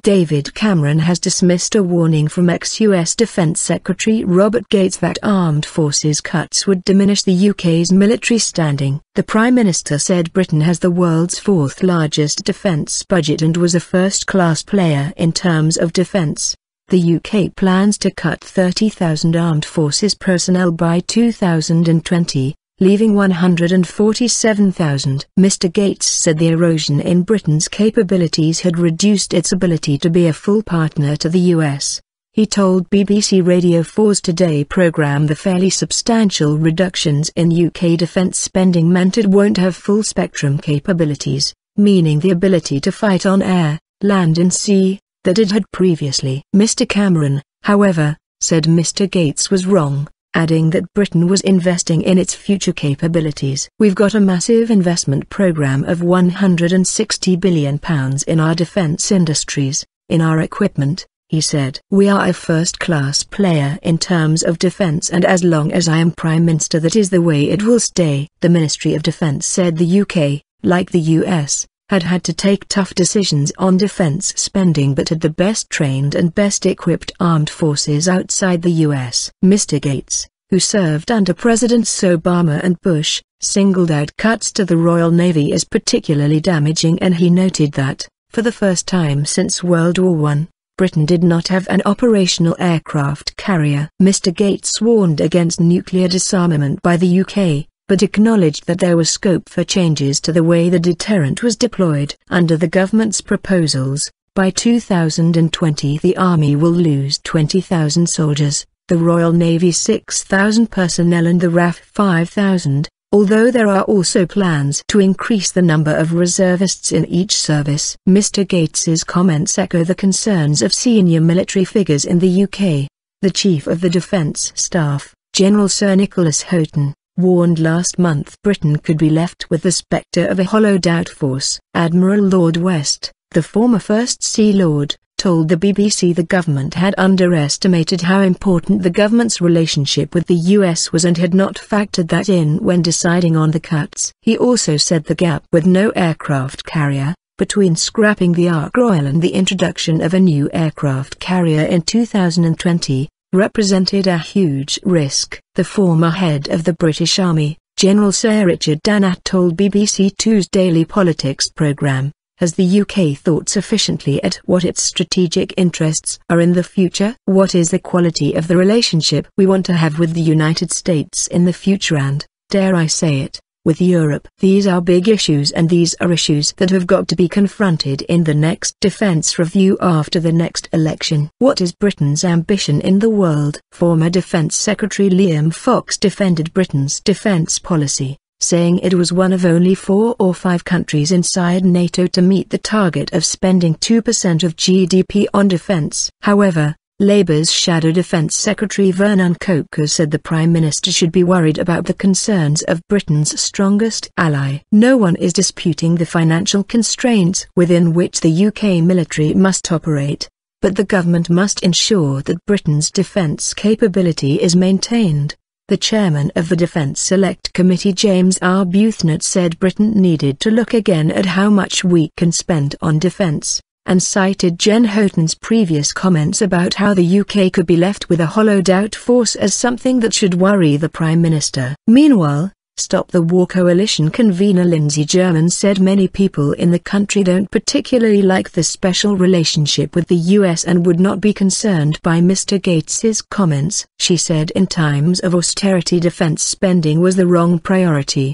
David Cameron has dismissed a warning from ex-US Defense Secretary Robert Gates that armed forces cuts would diminish the UK's military standing. The Prime Minister said Britain has the world's fourth largest defence budget and was a first-class player in terms of defence. The UK plans to cut 30,000 armed forces personnel by 2020. Leaving 147,000. Mr. Gates said the erosion in Britain's capabilities had reduced its ability to be a full partner to the US. He told BBC Radio 4's Today programme the fairly substantial reductions in UK defence spending meant it won't have full-spectrum capabilities, meaning the ability to fight on air, land and sea, that it had previously. Mr. Cameron, however, said Mr. Gates was wrong, adding that Britain was investing in its future capabilities. We've got a massive investment programme of £160 billion in our defence industries, in our equipment, he said. We are a first-class player in terms of defence, and as long as I am Prime Minister that is the way it will stay. The Ministry of Defence said the UK, like the US, had to take tough decisions on defence spending but had the best trained and best equipped armed forces outside the US. Mr. Gates, who served under Presidents Obama and Bush, singled out cuts to the Royal Navy as particularly damaging, and he noted that, for the first time since World War I, Britain did not have an operational aircraft carrier. Mr. Gates warned against nuclear disarmament by the UK, but acknowledged that there was scope for changes to the way the deterrent was deployed. Under the government's proposals, by 2020 the Army will lose 20,000 soldiers, the Royal Navy 6,000 personnel and the RAF 5,000, although there are also plans to increase the number of reservists in each service. Mr. Gates's comments echo the concerns of senior military figures in the UK. The Chief of the Defence Staff, General Sir Nicholas Houghton, warned last month Britain could be left with the spectre of a hollowed-out force. Admiral Lord West, the former First Sea Lord, told the BBC the government had underestimated how important the government's relationship with the US was and had not factored that in when deciding on the cuts. He also said the gap with no aircraft carrier, between scrapping the Ark Royal and the introduction of a new aircraft carrier in 2020, represented a huge risk. The former head of the British Army, General Sir Richard Dannatt, told BBC Two's Daily Politics programme, has the UK thought sufficiently at what its strategic interests are in the future? What is the quality of the relationship we want to have with the United States in the future and, dare I say it, with Europe? These are big issues, and these are issues that have got to be confronted in the next defence review after the next election. What is Britain's ambition in the world? Former Defence Secretary Liam Fox defended Britain's defence policy, saying it was one of only 4 or 5 countries inside NATO to meet the target of spending 2% of GDP on defence. However, Labour's Shadow Defence Secretary Vernon Coker said the Prime Minister should be worried about the concerns of Britain's strongest ally. No one is disputing the financial constraints within which the UK military must operate, but the government must ensure that Britain's defence capability is maintained. The chairman of the Defence Select Committee, James Arbuthnot, said Britain needed to look again at how much we can spend on defence, and cited Gen Houghton's previous comments about how the UK could be left with a hollowed-out force as something that should worry the Prime Minister. Meanwhile, Stop the War Coalition convener Lindsay German said many people in the country don't particularly like the special relationship with the US and would not be concerned by Mr. Gates's comments. She said in times of austerity defence spending was the wrong priority.